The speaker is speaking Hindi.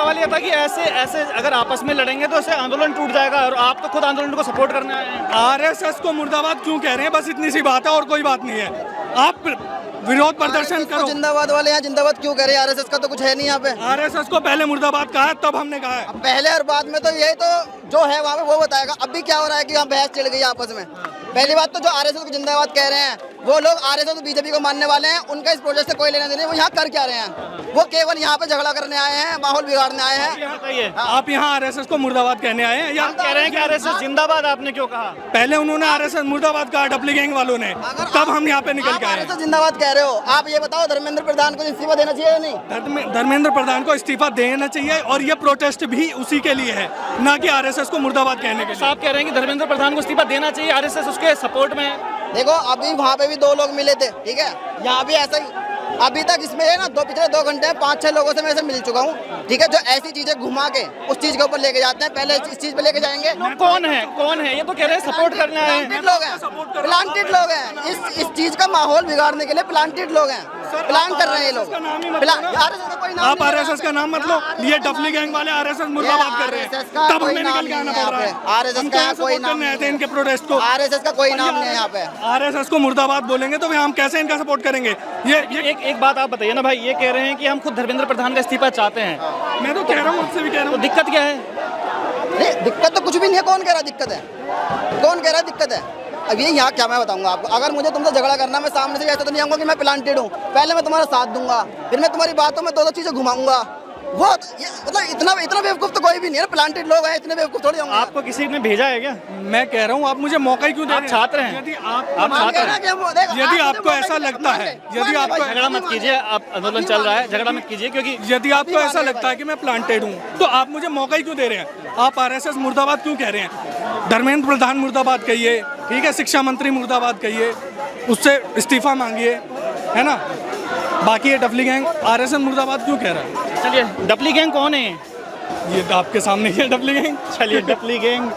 सवाल ये था कि ऐसे ऐसे अगर आपस में लड़ेंगे तो ऐसे आंदोलन टूट जाएगा, और आप तो खुद आंदोलन को सपोर्ट करने आए हैं। आरएसएस को मुर्दाबाद क्यों कह रहे हैं, बस इतनी सी बात है और कोई बात नहीं है। आप विरोध प्रदर्शन RSS को करो। जिंदाबाद वाले यहाँ जिंदाबाद क्यों करे? आरएसएस का तो कुछ है नहीं यहाँ पे। आरएसएस को पहले मुर्दाबाद कहा है, तब हमने कहा है। अब पहले और बाद में तो यही तो जो है वहाँ पे वो बताएगा। अभी क्या हो रहा है कि यहाँ बहस चल गई आपस में। पहली बात तो जो आरएसएस को जिंदाबाद कह रहे हैं वो लोग आरएसएस बीजेपी को मानने वाले हैं, उनका इस प्रोजेक्ट से कोई लेना देना नहीं। वो यहाँ कर क्या रहे हैं? वो केवल यहाँ पे झगड़ा करने आए हैं, माहौल बिगाड़ने आए हैं। आप यहाँ आरएसएस को मुर्दाबाद कहने आए हैं या कह रहे हैं कि आरएसएस जिंदाबाद, आपने क्यों कहा? पहले उन्होंने आरएसएस मुर्दाबाद कहा डबली गैंग वालों ने, तब हम यहाँ पे निकल के आए। आरएसएस जिंदाबाद कह रहे हो, आप ये बताओ धर्मेंद्र प्रधान को इस्तीफा देना चाहिए या नहीं? धर्मेंद्र प्रधान को इस्तीफा देना चाहिए, और ये प्रोटेस्ट भी उसी के लिए है, ना कि आरएसएस को मुर्दाबाद कहने के लिए। आप कह रहे हैं कि धर्मेंद्र प्रधान को इस्तीफा देना चाहिए, आरएसएस उसके सपोर्ट में है। देखो अभी वहाँ पे भी 2 लोग मिले थे, ठीक है, यहाँ भी ऐसा ही। अभी तक इसमें है ना पिछले 2 घंटे में 5-6 लोगों से मैं मिल चुका हूँ, ठीक है, जो ऐसी चीजें घुमा के उस चीज के ऊपर लेके जाते हैं। पहले इस चीज पे लेके जाएंगे। कौन है? ये तो कह रहे हैं सपोर्ट करना है। प्लांटेड लोग हैं, प्लांटेड लोग हैं। इस चीज का माहौल बिगाड़ने के लिए प्लांटेड लोग हैं, प्लान कर रहे हैं ये लोग। आप आरएसएस का नाम मत लो, ये डबली गैंग वाले आरएसएस मुर्दाबाद कर रहे हैं, तब हमें निकल के आना पड़ रहा है। आरएसएस का कोई नाम नहीं है, इनके प्रोटेस्ट को आरएसएस का कोई नाम नहीं है यहाँ पे। आरएसएस को मुर्दाबाद बोलेंगे तो हम कैसे इनका सपोर्ट करेंगे? ये एक बात आप बताइए ना भाई, ये कह रहे हैं कि हम खुद धर्मेंद्र प्रधान का इस्तीफा चाहते हैं। मैं तो कह रहा हूँ, आपसे भी कह रहा तो हूँ, दिक्कत क्या है? नहीं दिक्कत तो कुछ भी नहीं है। कौन कह रहा है दिक्कत है? कौन कह रहा है दिक्कत है? अब ये यहाँ क्या मैं बताऊंगा आपको। अगर मुझे तुमसे झगड़ा करना, मैं सामने से ऐसा तो नहीं आऊंगा कि मैं प्लांटेड हूँ। पहले मैं तुम्हारा साथ दूंगा, फिर मैं तुम्हारी बातों में 2-2 चीजें घुमाऊंगा। वो मतलब इतना बेवकूफ तो कोई भी नहीं है। प्लांटेड लोग हैं, इतने बेवकूफ थोड़ी होंगे। आपको किसी ने भेजा है क्या? मैं कह रहा हूँ, आप मुझे मौका ही क्यों दे रहे हैं? छात्र हैं। यदि आप छात्र हैं। यदि आपको ऐसा लगता है, यदि आपको झगड़ा मत कीजिए, आप आंदोलन चल रहा है, झगड़ा मत कीजिए, क्योंकि यदि आपको ऐसा लगता है कि मैं प्लांटेड हूँ, तो आप मुझे मौका ही क्यों दे रहे हैं? आप आरएसएस मुर्दाबाद क्यों कह रहे हैं? धर्मेंद्र प्रधान मुर्दाबाद कहिए, ठीक है, शिक्षा मंत्री मुर्दाबाद कहिए, उससे इस्तीफा मांगिए, है ना। बाकी ये डबली गैंग आरएसएस मुर्दाबाद क्यों कह रहा है? चलिए, डबली गैंग कौन है? ये आपके सामने ही है डबली गैंग। चलिए, डबली गैंग